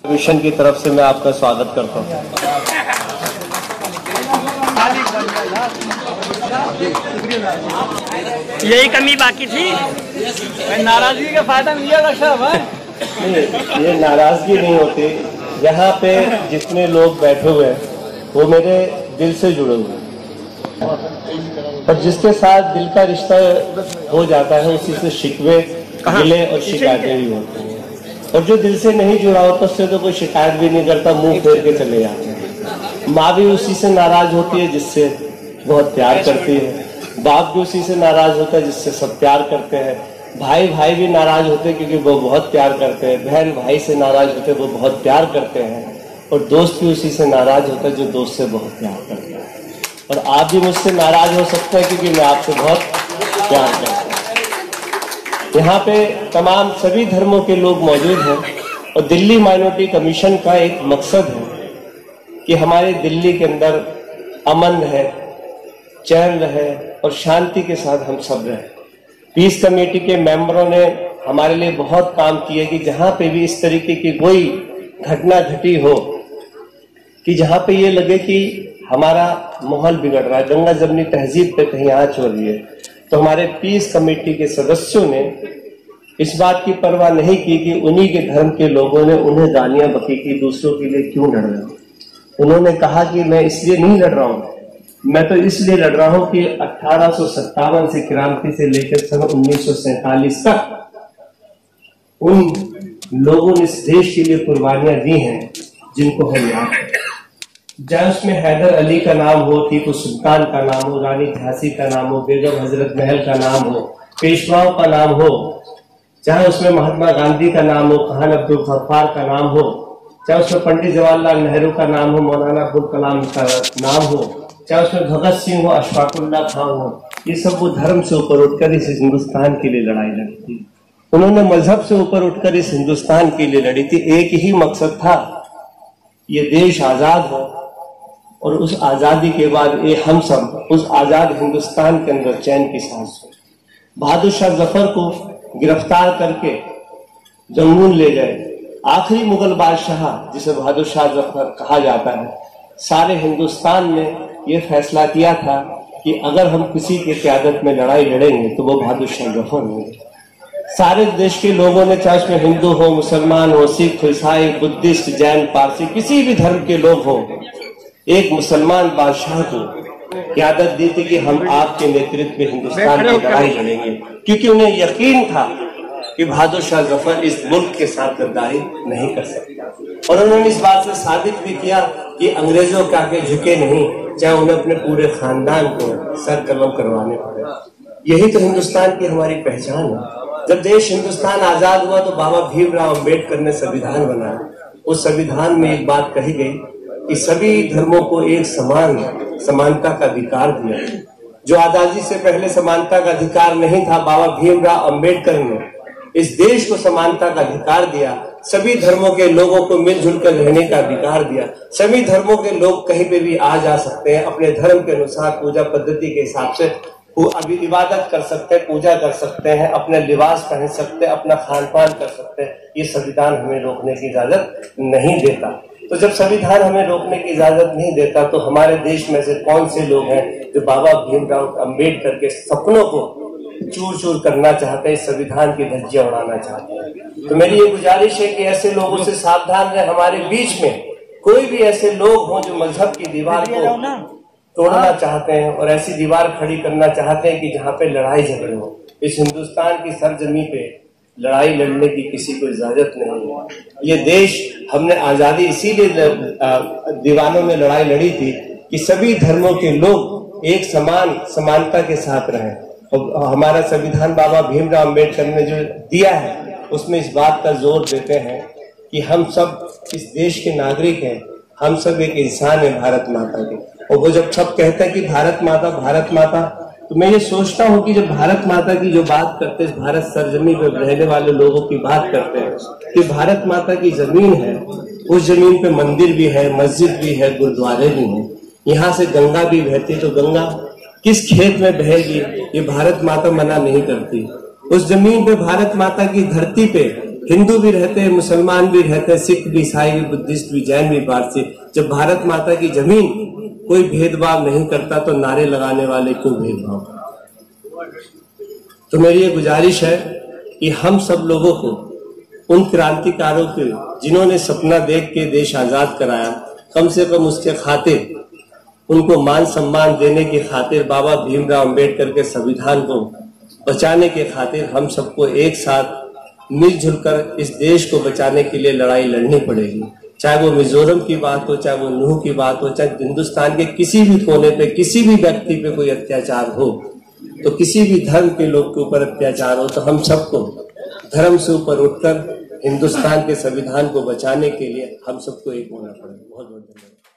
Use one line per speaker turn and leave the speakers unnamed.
Mission की तरफ से मैं आपका स्वागत करता हूँ।
यही कमी बाकी थी, नाराजगी का फायदा मिल गया डॉक्टर साहब।
नहीं, ये नाराजगी नहीं होती। यहाँ पे जितने लोग बैठे हुए हैं वो मेरे दिल से जुड़े हुए हैं, और जिसके साथ दिल का रिश्ता हो जाता है उसी से शिकवे, गिले और शिकायतें भी होती हैं, और जो दिल से नहीं जुड़ा होता उससे तो कोई शिकायत भी नहीं करता, मुंह फेर के चले जाते हैं। माँ भी उसी से नाराज होती है जिससे बहुत प्यार करती है, बाप भी उसी से नाराज होता है जिससे सब प्यार करते हैं, भाई भी नाराज होते हैं क्योंकि वो बहुत प्यार करते हैं, बहन भाई से नाराज होते हैं वो बहुत प्यार करते हैं, और दोस्त भी उसी से नाराज होता है जो दोस्त से बहुत प्यार करता है। और आप भी मुझसे नाराज हो सकते हैं क्योंकि मैं आपसे बहुत प्यार करता हूँ। यहाँ पे तमाम सभी धर्मों के लोग मौजूद हैं, और दिल्ली माइनॉरिटी कमीशन का एक मकसद है कि हमारे दिल्ली के अंदर अमन रहे, चैन रहे और शांति के साथ हम सब रहें। पीस कमेटी के मेंबरों ने हमारे लिए बहुत काम किए कि जहां पे भी इस तरीके की कोई घटना घटी हो कि जहां पे ये लगे कि हमारा माहौल बिगड़ रहा है, गंगा जमनी तहजीब पे कहीं आंच हो रही है, तो हमारे पीस कमेटी के सदस्यों ने इस बात की परवाह नहीं की कि उन्हीं के धर्म के लोगों ने उन्हें गालियां बकी कि दूसरों के लिए क्यों लड़ रहे हो। उन्होंने कहा कि मैं इसलिए नहीं लड़ रहा हूं, मैं तो इसलिए लड़ रहा हूं कि 1857 से क्रांति से लेकर सन 1947 तक उन लोगों ने इस देश के लिए कुर्बानियां दी हैं जिनको हम याद करें। चाहे उसमें हैदर अली का नाम हो, टीपू सुल्तान का नाम हो, रानी झांसी का नाम हो, बेगम हजरत महल का नाम हो, पेशवाओं का नाम हो, चाहे उसमें महात्मा गांधी का नाम हो, खान अब्दुल गफ्फार का नाम हो, चाहे उसमें पंडित जवाहरलाल नेहरू का नाम हो, मौलाना अब्दुल कलाम का नाम हो, चाहे उसमें भगत सिंह हो, अशफाकुल्लाह खान हो, ये सब वो धर्म से ऊपर उठकर इस हिंदुस्तान के लिए लड़ाई लड़ी थी। उन्होंने मजहब से ऊपर उठकर इस हिंदुस्तान के लिए लड़ी थी। एक ही मकसद था, ये देश आजाद हो, और उस आजादी के बाद ये हम सब उस आजाद हिंदुस्तान के अंदर चैन की सांस हो। बहादुर शाह जफर को गिरफ्तार करके जंगून ले गए। आखिरी मुगल बादशाह जिसे बहादुर शाह जफर कहा जाता है, सारे हिंदुस्तान ने यह फैसला किया था कि अगर हम किसी के क़यादत में लड़ाई लड़ेंगे तो वो बहादुर शाह जफर होंगे। सारे देश के लोगों ने, चाहे उसमें हिंदू हो, मुसलमान हो, सिख, ईसाई, बुद्धिस्ट, जैन, पारसी, किसी भी धर्म के लोग हो, एक मुसलमान बादशाह को क़यादत दी थी कि हम आपके नेतृत्व में हिंदुस्तान की लड़ाई लड़ेंगे, क्योंकि उन्हें यकीन था कि बहादुर शाह जफर इस मुल्क के साथ गद्दारी नहीं कर सकता। और उन्होंने इस बात से साबित भी किया कि अंग्रेजों के आगे झुके नहीं, चाहे उन्हें अपने पूरे खानदान को सर कलम करवाने पड़े। यही तो हिंदुस्तान की हमारी पहचान है। जब देश हिंदुस्तान आजाद हुआ तो बाबा भीमराव अंबेडकर ने संविधान बनाया। उस संविधान में एक बात कही गई कि सभी धर्मों को एक समानता का अधिकार दिया। जो आजादी से पहले समानता का अधिकार नहीं था, बाबा भीमराव अंबेडकर ने इस देश को समानता का अधिकार दिया। सभी धर्मों के लोगों को मिलजुल कर रहने का अधिकार दिया। सभी धर्मों के लोग कहीं पे भी आ जा सकते हैं, अपने धर्म के अनुसार पूजा पद्धति के हिसाब से अभी इबादत कर सकते हैं, पूजा कर सकते हैं, अपने लिबास पहन सकते हैं, अपना खान पान कर सकते हैं। ये संविधान हमें रोकने की इजाजत नहीं देता। तो जब संविधान हमें रोकने की इजाजत नहीं देता तो हमारे देश में से कौन से लोग हैं जो बाबा भीमराव अंबेडकर के सपनों को चूर चूर करना चाहते हैं, संविधान की धज्जियां उड़ाना चाहते हैं। तो मेरी ये गुजारिश है कि ऐसे लोगों से सावधान रहे। हमारे बीच में कोई भी ऐसे लोग हों जो मजहब की दीवार को तोड़ना चाहते हैं और ऐसी दीवार खड़ी करना चाहते हैं कि जहाँ पे लड़ाई झगड़े हो। इस हिंदुस्तान की सरजमी पे लड़ाई लड़ने की किसी को इजाजत नहीं है। ये देश हमने आजादी इसीलिए दीवानों में लड़ाई लड़ी थी कि सभी धर्मों के लोग एक समानता के साथ रहें। और हमारा संविधान बाबा भीमराव अंबेडकर ने जो दिया है उसमें इस बात का जोर देते हैं कि हम सब इस देश के नागरिक हैं, हम सब एक इंसान है भारत माता के। और वो जब सब कहते हैं कि भारत माता, तो मैं ये सोचता हूँ कि जब भारत माता की जो बात करते हैं, भारत सरजमी पे रहने वाले लोगों की बात करते हैं कि भारत माता की जमीन है, उस जमीन पे मंदिर भी है, मस्जिद भी है, गुरुद्वारे भी हैं। यहाँ से गंगा भी बहती, तो गंगा किस खेत में बहेगी ये भारत माता मना नहीं करती। उस जमीन पे, भारत माता की धरती पे हिंदू भी रहते हैं, मुसलमान भी रहते हैं, सिख भी, ईसाई भी, बुद्धिस्ट भी, जैन भी, पारसी। जब भारत माता की जमीन कोई भेदभाव नहीं करता तो नारे लगाने वाले क्यों भेदभाव? तो मेरी ये गुजारिश है कि हम सब लोगों को उन क्रांतिकारों के जिन्होंने सपना देख के देश आजाद कराया, कम से कम उसके खातिर, उनको मान सम्मान देने की खातिर, बाबा भीमराव अंबेडकर के संविधान को बचाने के खातिर हम सबको एक साथ मिलजुल कर इस देश को बचाने के लिए लड़ाई लड़नी पड़ेगी। चाहे वो मिजोरम की बात हो, चाहे वो नूह की बात हो, चाहे हिंदुस्तान के किसी भी कोने पे किसी भी व्यक्ति पे कोई अत्याचार हो, तो किसी भी धर्म के लोग के ऊपर अत्याचार हो, तो हम सबको धर्म से ऊपर उठकर हिंदुस्तान के संविधान को बचाने के लिए हम सबको एक होना पड़ेगा। बहुत बहुत धन्यवाद।